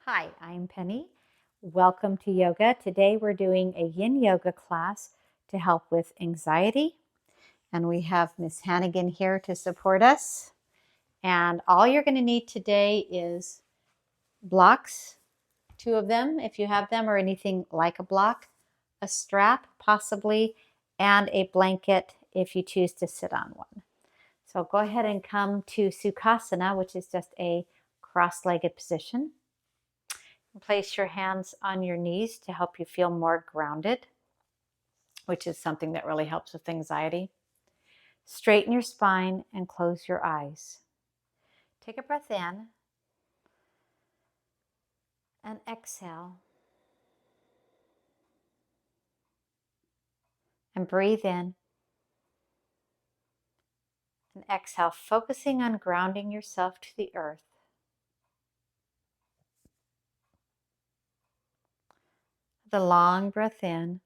Hi, I'm Penny. Welcome to yoga. Today we're doing a yin yoga class to help with anxiety. And we have Miss Hannigan here to support us. And all you're going to need today is blocks, 2 of them if you have them or anything like a block, a strap possibly, and a blanket if you choose to sit on one. So go ahead and come to Sukhasana, which is just a cross-legged position. Place your hands on your knees to help you feel more grounded, which is something that really helps with anxiety. Straighten your spine and close your eyes. Take a breath in and exhale. And breathe in and exhale, focusing on grounding yourself to the earth. The long breath in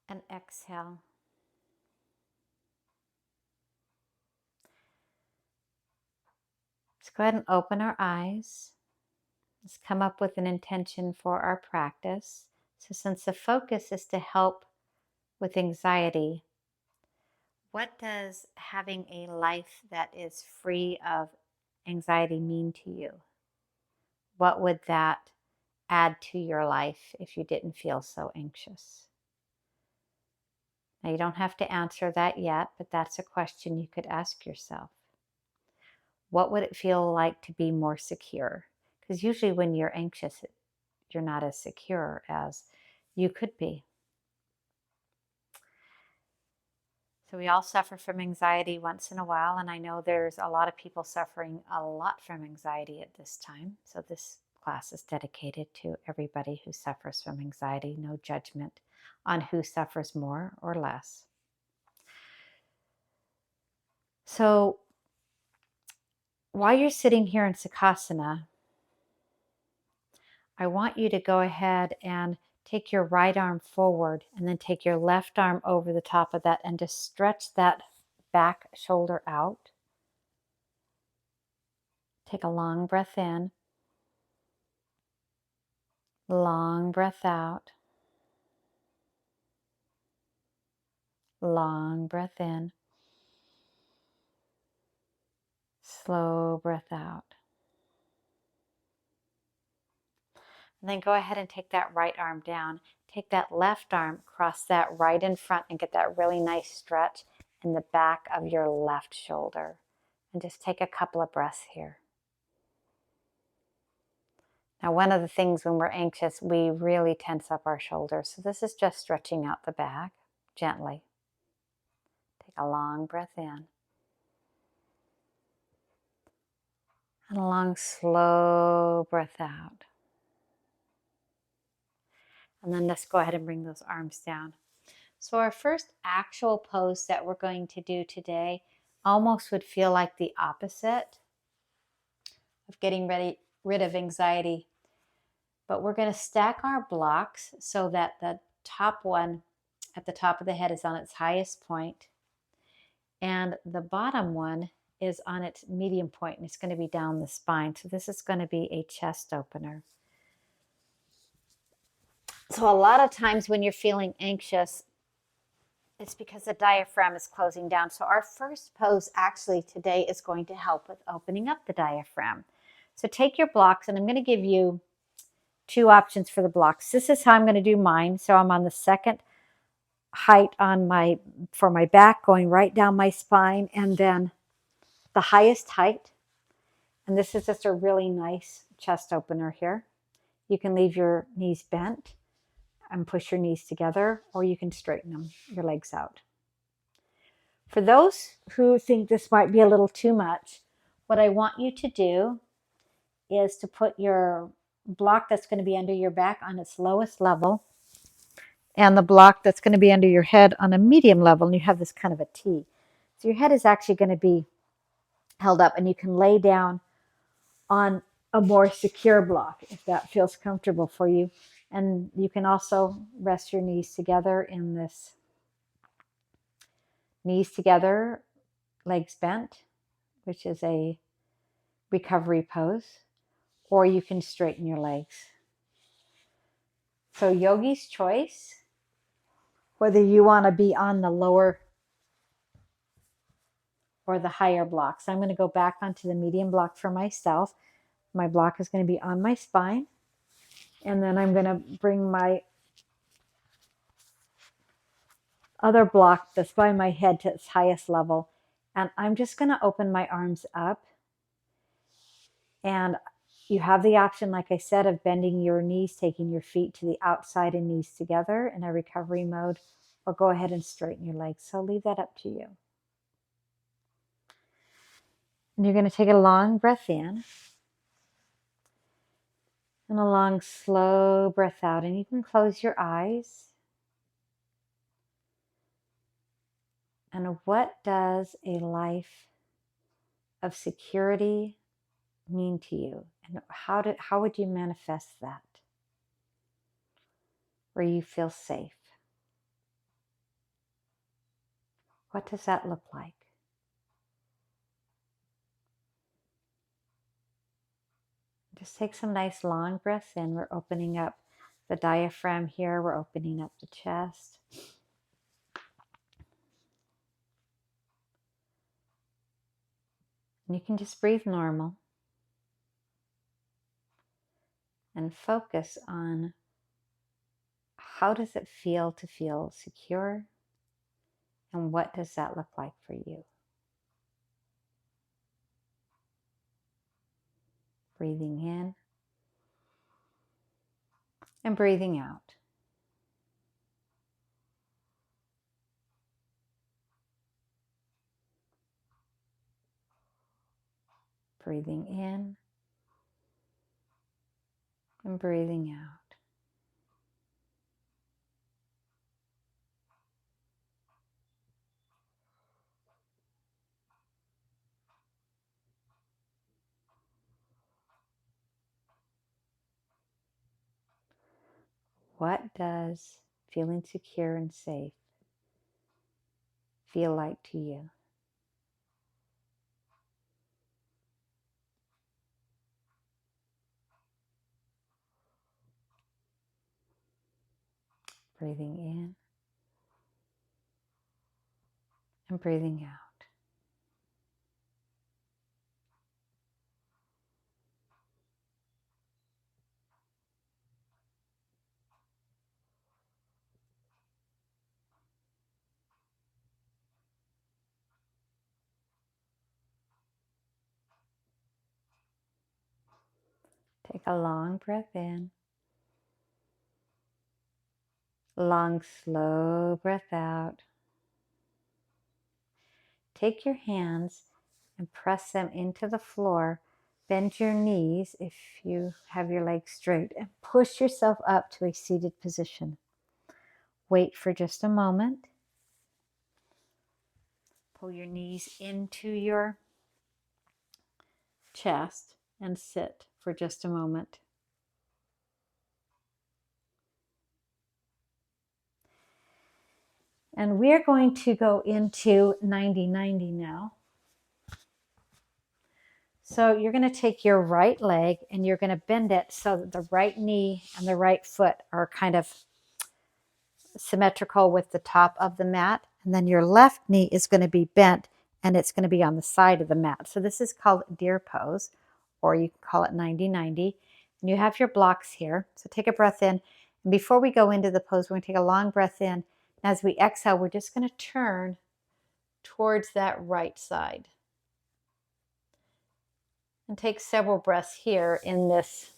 and exhale. Let's go ahead and open our eyes. Let's come up with an intention for our practice. So since the focus is to help with anxiety, what does having a life that is free of anxiety mean to you? What would that add to your life if you didn't feel so anxious? Now, you don't have to answer that yet, but that's a question you could ask yourself. What would it feel like to be more secure? Because usually when you're anxious, you're not as secure as you could be. So we all suffer from anxiety once in a while, and I know there's a lot of people suffering a lot from anxiety at this time. So this class is dedicated to everybody who suffers from anxiety, no judgment on who suffers more or less. So while you're sitting here in Sukhasana, I want you to go ahead and take your right arm forward and then take your left arm over the top of that and just stretch that back shoulder out. Take a long breath in, long breath out, long breath in, slow breath out. And then go ahead and take that right arm down. Take that left arm, cross that right in front and get that really nice stretch in the back of your left shoulder. And just take a couple of breaths here. Now, one of the things when we're anxious, we really tense up our shoulders. So this is just stretching out the back gently. Take a long breath in. And a long, slow breath out. And then let's go ahead and bring those arms down. So our first actual pose that we're going to do today almost would feel like the opposite of getting rid of anxiety. But we're going to stack our blocks so that the top one at the top of the head is on its highest point, and the bottom one is on its medium point, and it's going to be down the spine. So this is going to be a chest opener. So a lot of times when you're feeling anxious, it's because the diaphragm is closing down. So our first pose actually today is going to help with opening up the diaphragm. So take your blocks, and I'm going to give you 2 options for the blocks. This is how I'm going to do mine. So I'm on the second height for my back, going right down my spine, and then the highest height. And this is just a really nice chest opener here. You can leave your knees bent and push your knees together, or you can straighten them, your legs out. For those who think this might be a little too much, what I want you to do is to put your block that's going to be under your back on its lowest level, and the block that's going to be under your head on a medium level, and you have this kind of a T. So your head is actually going to be held up, and you can lay down on a more secure block if that feels comfortable for you. And you can also rest your knees together in this knees together, legs bent, which is a recovery pose, or you can straighten your legs. So yogi's choice, whether you want to be on the lower or the higher blocks. I'm going to go back onto the medium block for myself. My block is going to be on my spine. And then I'm going to bring my other block that's by my head to its highest level. And I'm just going to open my arms up. And you have the option, like I said, of bending your knees, taking your feet to the outside and knees together in a recovery mode, or go ahead and straighten your legs. So I'll leave that up to you. And you're going to take a long breath in and a long, slow breath out. And you can close your eyes. And what does a life of security mean to you? And how would you manifest that? Where you feel safe. What does that look like? Just take some nice long breaths in. We're opening up the diaphragm here. We're opening up the chest. And you can just breathe normal. And focus on how does it feel to feel secure? And what does that look like for you? Breathing in and breathing out. Breathing in and breathing out. What does feeling secure and safe feel like to you? Breathing in and breathing out. Take a long breath in. Long, slow breath out. Take your hands and press them into the floor. Bend your knees if you have your legs straight and push yourself up to a seated position. Wait for just a moment. Pull your knees into your chest and sit for just a moment. And we're going to go into 90-90 now. So you're going to take your right leg and you're going to bend it so that the right knee and the right foot are kind of symmetrical with the top of the mat. And then your left knee is going to be bent and it's going to be on the side of the mat. So this is called deer pose, or you can call it 90-90. And you have your blocks here. So take a breath in. And before we go into the pose, we're going to take a long breath in. And as we exhale, we're just going to turn towards that right side. And take several breaths here in this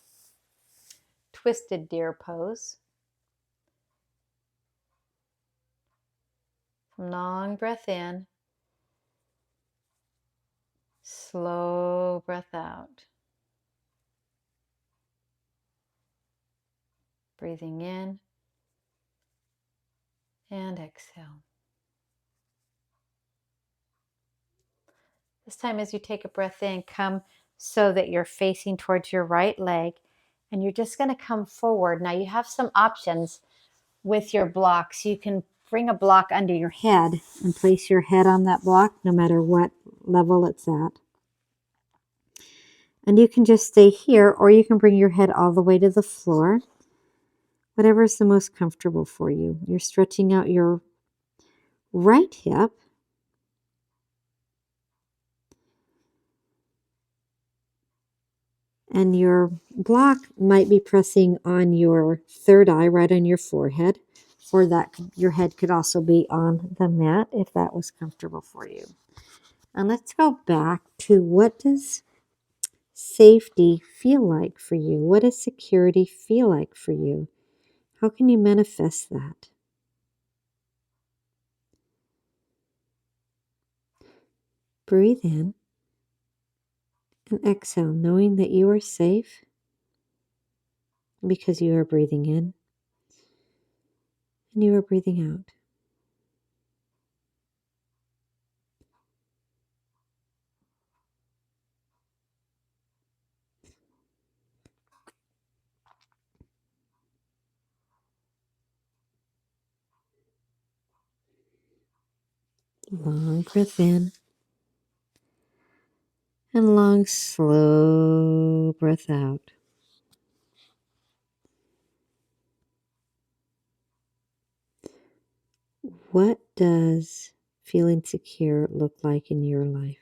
twisted deer pose. Long breath in. Slow breath out. Breathing in and exhale. This time as you take a breath in, come so that you're facing towards your right leg and you're just going to come forward. Now you have some options with your blocks. You can bring a block under your head and place your head on that block no matter what level it's at. And you can just stay here, or you can bring your head all the way to the floor. Whatever is the most comfortable for you. You're stretching out your right hip. And your block might be pressing on your third eye, right on your forehead, or that your head could also be on the mat if that was comfortable for you. And let's go back to, what does safety feel like for you? What does security feel like for you? How can you manifest that? Breathe in and exhale, knowing that you are safe because you are breathing in and you are breathing out. Long breath in and long, slow breath out. What does feeling secure look like in your life?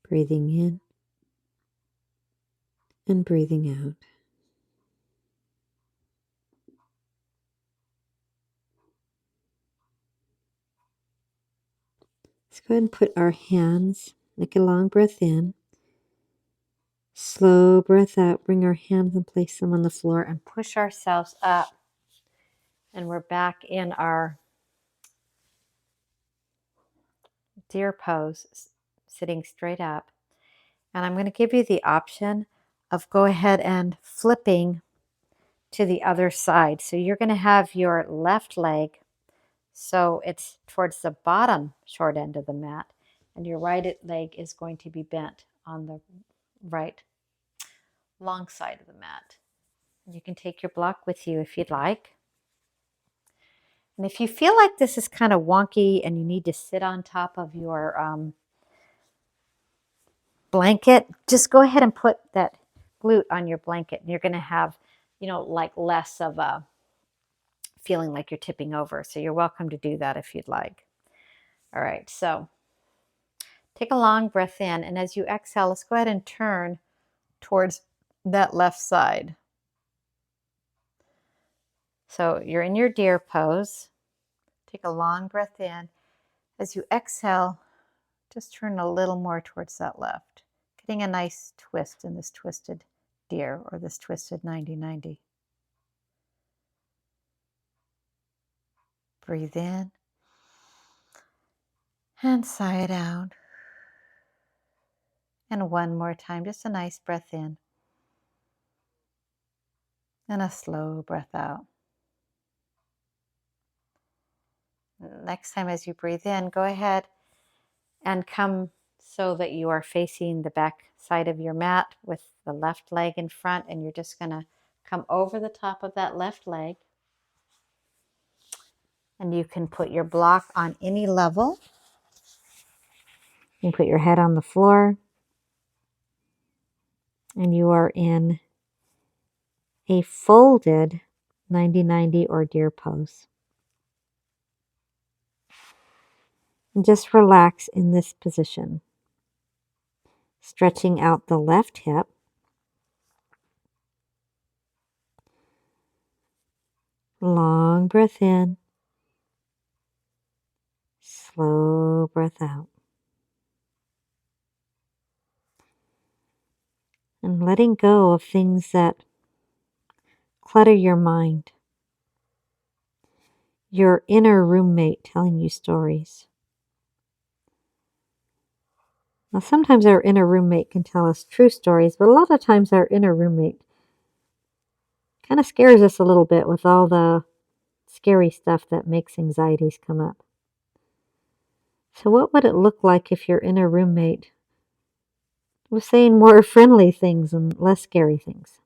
Breathing in and breathing out. Let's go ahead and put our hands, make a long breath in, slow breath out, bring our hands and place them on the floor and push ourselves up. And we're back in our deer pose, sitting straight up. And I'm going to give you the option of go ahead and flipping to the other side. So you're going to have your left leg, so it's towards the bottom short end of the mat, and your right leg is going to be bent on the right long side of the mat. And you can take your block with you if you'd like. And if you feel like this is kind of wonky and you need to sit on top of your blanket, just go ahead and put that glute on your blanket, and you're going to have, like less of a feeling like you're tipping over. So you're welcome to do that if you'd like. All right, so take a long breath in, and as you exhale, let's go ahead and turn towards that left side. So you're in your deer pose. Take a long breath in. As you exhale, just turn a little more towards that left, getting a nice twist in this twisted deer, or this twisted 90-90. Breathe in and sigh it out. And one more time, just a nice breath in and a slow breath out. Next time as you breathe in, go ahead and come so that you are facing the back side of your mat with the left leg in front, and you're just going to come over the top of that left leg. And you can put your block on any level. You can put your head on the floor, and you are in a folded 90-90 or deer pose. And just relax in this position, stretching out the left hip. Long breath in, slow breath out. And letting go of things that clutter your mind. Your inner roommate telling you stories. Now, sometimes our inner roommate can tell us true stories, but a lot of times our inner roommate kind of scares us a little bit with all the scary stuff that makes anxieties come up. So what would it look like if your inner roommate We're saying more friendly things and less scary things.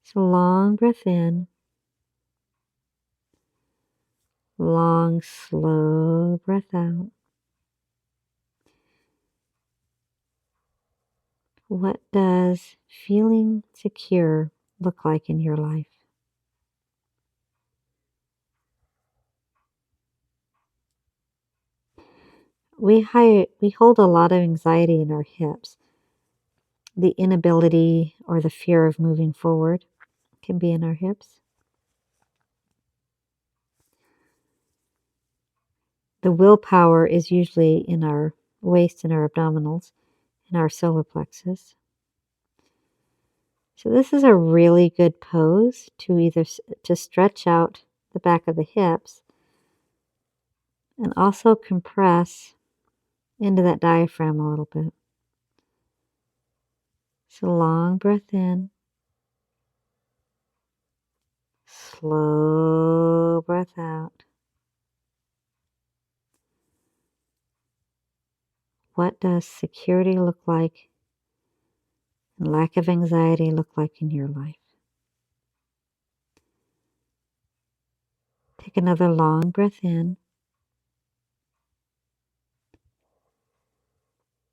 So long breath in, long, slow breath out. What does feeling secure look like in your life? We hold a lot of anxiety in our hips. The inability or the fear of moving forward can be in our hips. The willpower is usually in our waist and our abdominals, in our solar plexus. So this is a really good pose to to stretch out the back of the hips and also compress into that diaphragm a little bit. So long breath in, slow breath out. What does security look like and lack of anxiety look like in your life? Take another long breath in,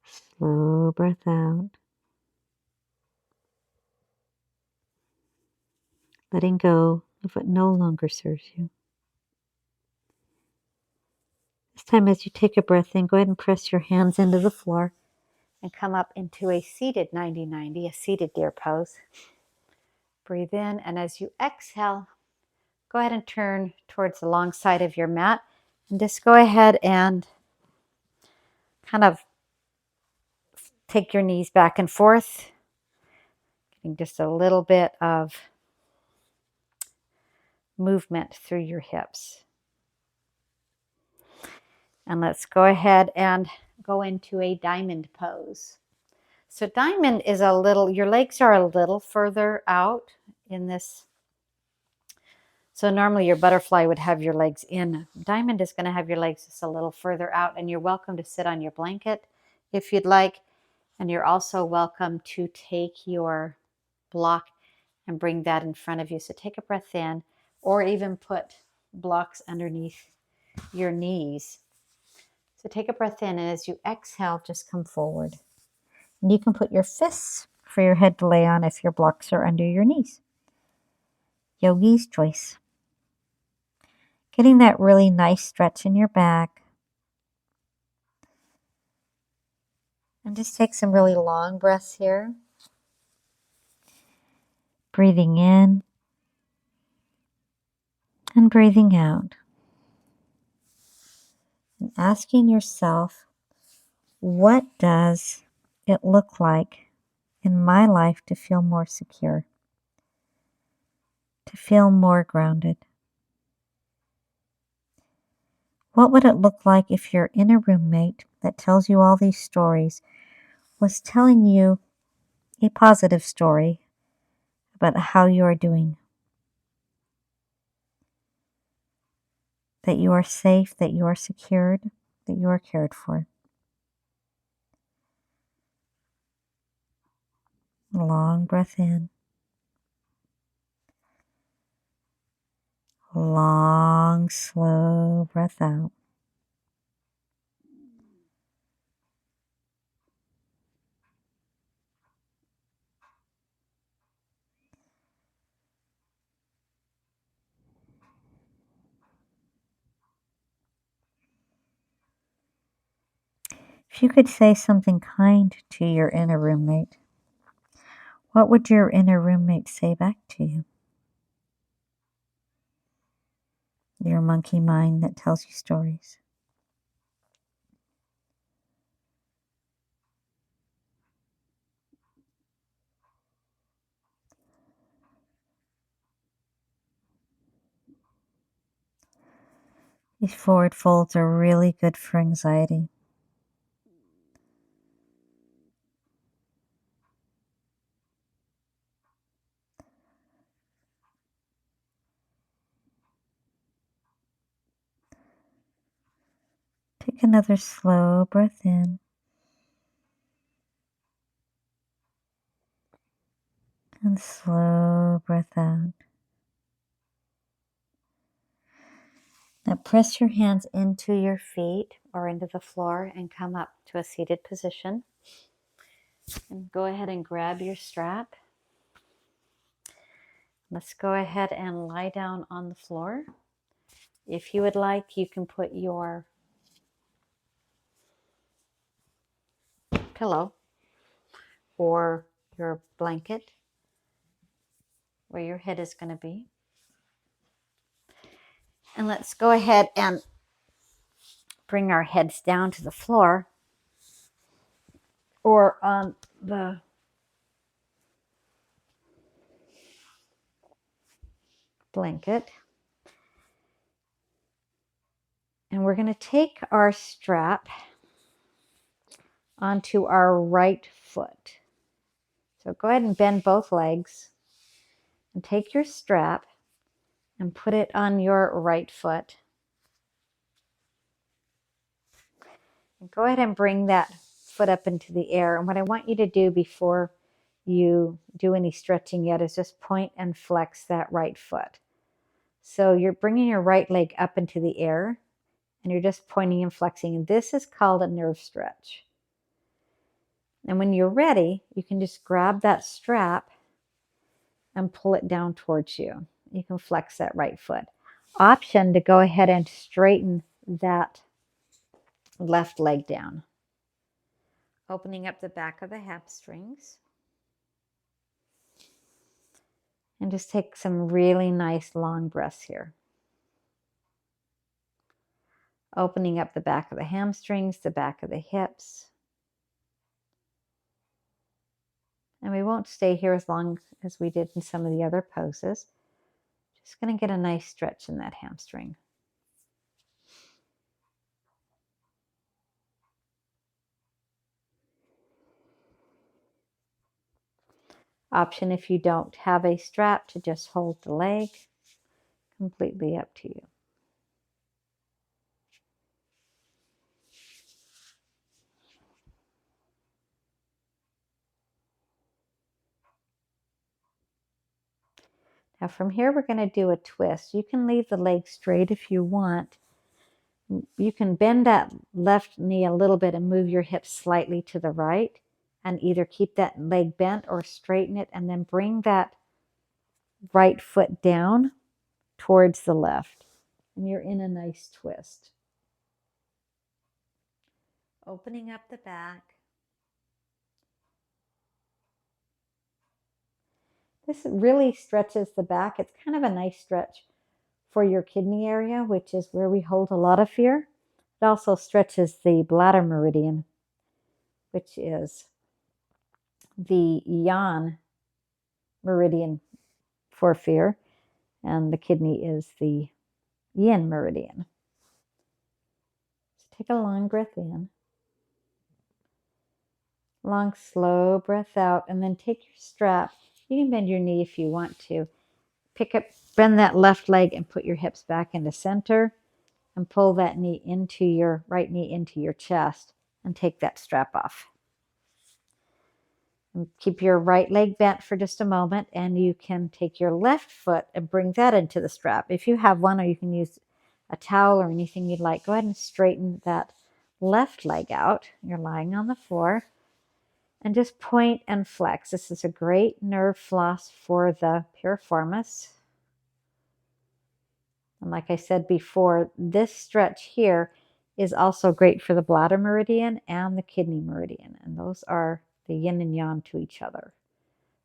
slow breath out. Letting go of what no longer serves you. This time, as you take a breath in, go ahead and press your hands into the floor and come up into a seated 90-90, a seated deer pose. Breathe in, and as you exhale, go ahead and turn towards the long side of your mat and just go ahead and kind of take your knees back and forth, getting just a little bit of movement through your hips. And let's go ahead and go into a diamond pose. So diamond is your legs are a little further out in this. So normally your butterfly would have your legs in. Diamond is going to have your legs just a little further out, and you're welcome to sit on your blanket if you'd like. And you're also welcome to take your block and bring that in front of you. So take a breath in, or even put blocks underneath your knees. So take a breath in, and as you exhale, just come forward. And you can put your fists for your head to lay on if your blocks are under your knees. Yogi's choice. Getting that really nice stretch in your back. And just take some really long breaths here. Breathing in and breathing out. And asking yourself, what does it look like in my life to feel more secure? To feel more grounded? What would it look like if your inner roommate that tells you all these stories was telling you a positive story about how you are doing? That you are safe, that you are secured, that you are cared for. Long breath in. Long, slow breath out. If you could say something kind to your inner roommate, what would your inner roommate say back to you? Your monkey mind that tells you stories. These forward folds are really good for anxiety. Take another slow breath in. And slow breath out. Now press your hands into your feet or into the floor and come up to a seated position. And go ahead and grab your strap. Let's go ahead and lie down on the floor. If you would like, you can put your pillow or your blanket where your head is going to be. And let's go ahead and bring our heads down to the floor or on the blanket. And we're going to take our strap onto our right foot. So go ahead and bend both legs and take your strap and put it on your right foot. And go ahead and bring that foot up into the air. And what I want you to do before you do any stretching yet is just point and flex that right foot. So you're bringing your right leg up into the air and you're just pointing and flexing. And this is called a nerve stretch. And when you're ready, you can just grab that strap and pull it down towards you. You can flex that right foot. Option to go ahead and straighten that left leg down. Opening up the back of the hamstrings. And just take some really nice long breaths here. Opening up the back of the hamstrings, the back of the hips. And we won't stay here as long as we did in some of the other poses. Just going to get a nice stretch in that hamstring. Option if you don't have a strap to just hold the leg. Completely up to you. Now from here we're going to do a twist. You can leave the leg straight if you want. You can bend that left knee a little bit and move your hips slightly to the right and either keep that leg bent or straighten it and then bring that right foot down towards the left. And you're in a nice twist. Opening up the back. This really stretches the back. It's kind of a nice stretch for your kidney area, which is where we hold a lot of fear. It also stretches the bladder meridian, which is the yang meridian for fear, and the kidney is the yin meridian. So take a long breath in, long, slow breath out, and then take your strap. You can bend your knee if you want to. Bend that left leg and put your hips back into center and pull that knee into your right knee into your chest and take that strap off. And keep your right leg bent for just a moment, and you can take your left foot and bring that into the strap. If you have one, or you can use a towel or anything you'd like, go ahead and straighten that left leg out. You're lying on the floor and just point and flex. This is a great nerve floss for the piriformis. And like I said before, this stretch here is also great for the bladder meridian and the kidney meridian. And those are the yin and yang to each other.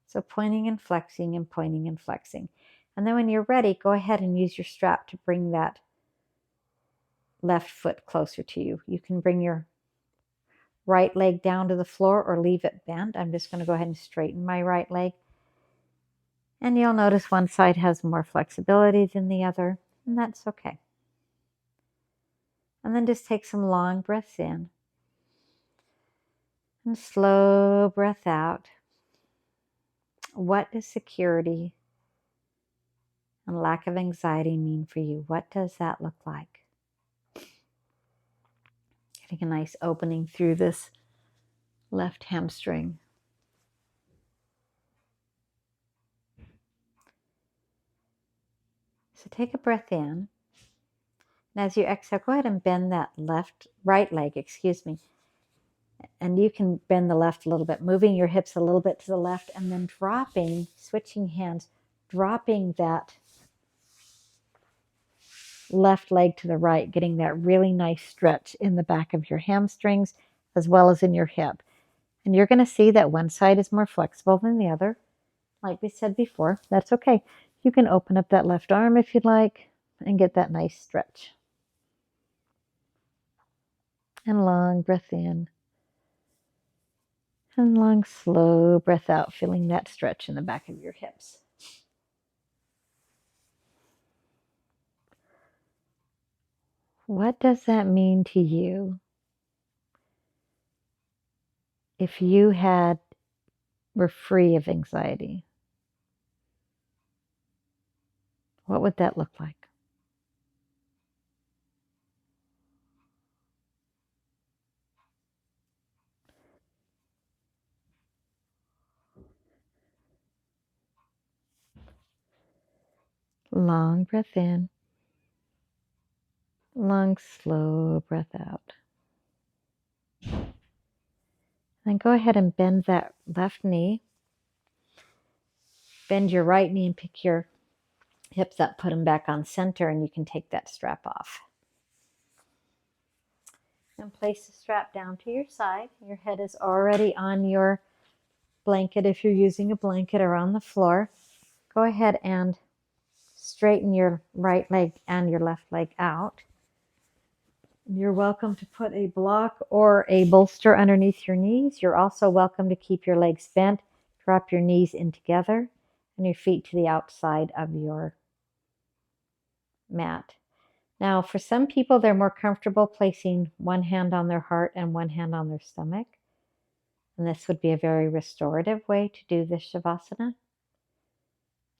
So pointing and flexing and pointing and flexing. And then when you're ready, go ahead and use your strap to bring that left foot closer to you. You can bring your right leg down to the floor or leave it bent. I'm just going to go ahead and straighten my right leg. And you'll notice one side has more flexibility than the other, and that's okay. And then just take some long breaths in and slow breath out. What does security and lack of anxiety mean for you? What does that look like? Getting a nice opening through this left hamstring. So take a breath in. And as you exhale, go ahead and bend that right leg, and you can bend the left a little bit, moving your hips a little bit to the left, and then switching hands, dropping that left leg to the right, getting that really nice stretch in the back of your hamstrings as well as in your hip. And you're going to see that one side is more flexible than the other. Like we said before, that's okay. You can open up that left arm if you'd like and get that nice stretch. And long breath in. And long, slow breath out, feeling that stretch in the back of your hips. What does that mean to you if you were free of anxiety? What would that look like? Long breath in. Long, slow breath out. Then go ahead and bend that left knee. Bend your right knee and pick your hips up, put them back on center, and you can take that strap off. And place the strap down to your side. Your head is already on your blanket if you're using a blanket or on the floor. Go ahead and straighten your right leg and your left leg out. You're welcome to put a block or a bolster underneath your knees. You're also welcome to keep your legs bent, drop your knees in together, and your feet to the outside of your mat. Now, for some people, they're more comfortable placing one hand on their heart and one hand on their stomach. And this would be a very restorative way to do this Shavasana.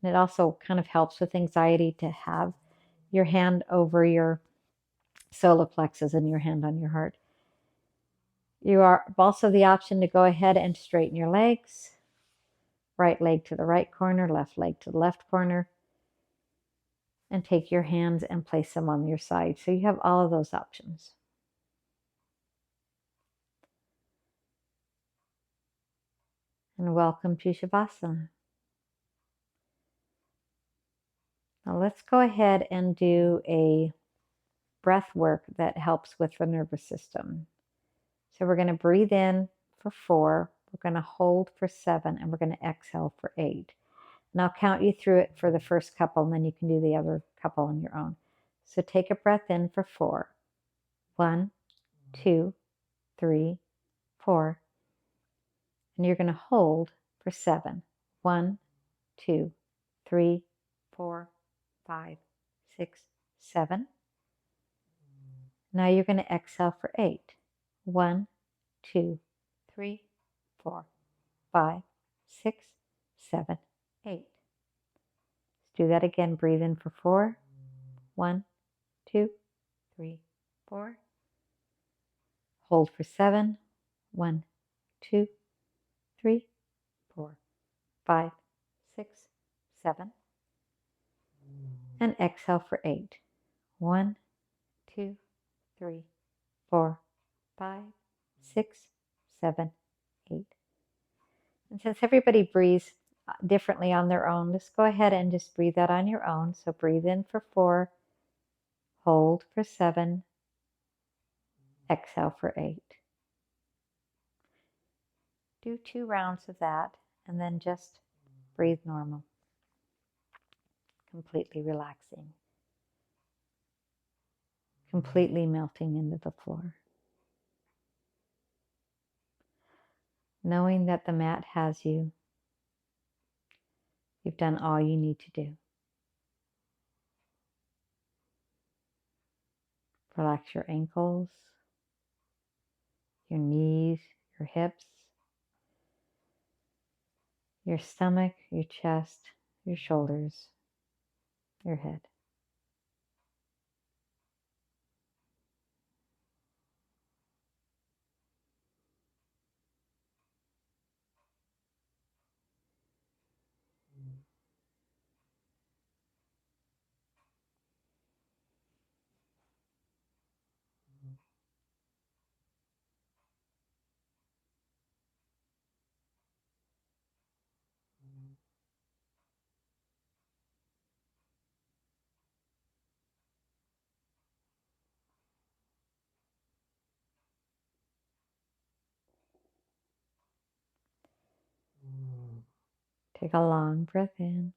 And it also kind of helps with anxiety to have your hand over your solar plexus and your hand on your heart. You are also the option to go ahead and straighten your legs. Right leg to the right corner, left leg to the left corner. And take your hands and place them on your side. So you have all of those options. And welcome to Shavasana. Now let's go ahead and do a breath work that helps with the nervous system. So we're going to breathe in for 4, we're going to hold for 7, and we're going to exhale for 8. And I'll count you through it for the first couple, and then you can do the other couple on your own. So take a breath in for 4. 1, 2, 3, 4. And you're going to hold for 7. 1, 2, 3, 4, 5, 6, 7. Now you're going to exhale for 8. 1, 2, 3, 4, 5, 6, 7, 8. Let's do that again. Breathe in for 4. 1, 2, 3, 4. Hold for 7. 1, 2, 3, 4, 5, 6, 7. And exhale for 8. 1, 2, 3, 4, 5, 6, 7, 8. And since everybody breathes differently on their own, just go ahead and just breathe that on your own. So breathe in for 4, hold for 7, exhale for 8. Do 2 rounds of that and then just breathe normal, completely relaxing, completely melting into the floor. Knowing that the mat has you, you've done all you need to do. Relax your ankles, your knees, your hips, your stomach, your chest, your shoulders, your head. Take a long breath in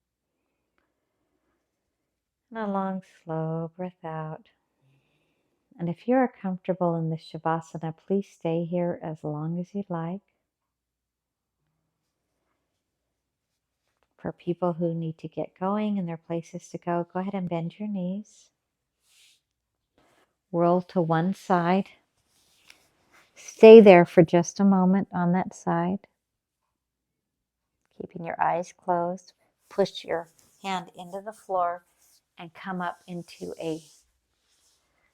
and a long, slow breath out. And if you are comfortable in this Shavasana, please stay here as long as you'd like. For people who need to get going and there are places to go, go ahead and bend your knees. Roll to one side. Stay there for just a moment on that side. Keeping your eyes closed. Push your hand into the floor and come up into a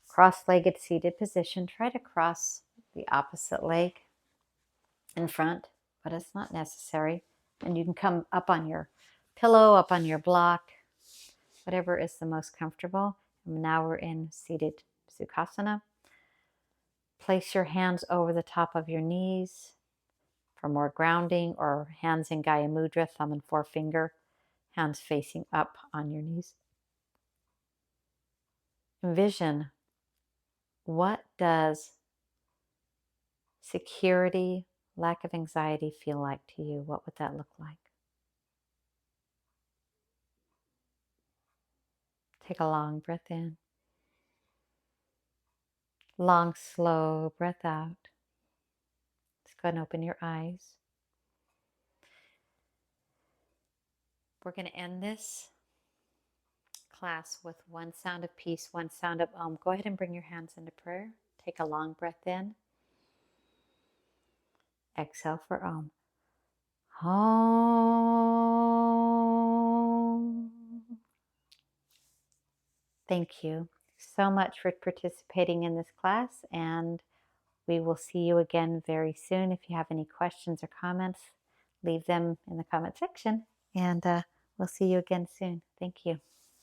cross-legged seated position. Try to cross the opposite leg in front, but it's not necessary. And you can come up on your pillow, up on your block, whatever is the most comfortable. And now we're in seated Sukhasana. Place your hands over the top of your knees for more grounding, or hands in Gaya Mudra, thumb and forefinger, hands facing up on your knees. Envision, what does security, lack of anxiety feel like to you? What would that look like? Take a long breath in. Long, slow breath out. Let's go ahead and open your eyes. We're going to end this class with one sound of peace, one sound of Om. Go ahead and bring your hands into prayer. Take a long breath in. Exhale for Om. Om. Thank you so much for participating in this class, and we will see you again very soon. If you have any questions or comments, leave them in the comment section, and we'll see you again soon. Thank you.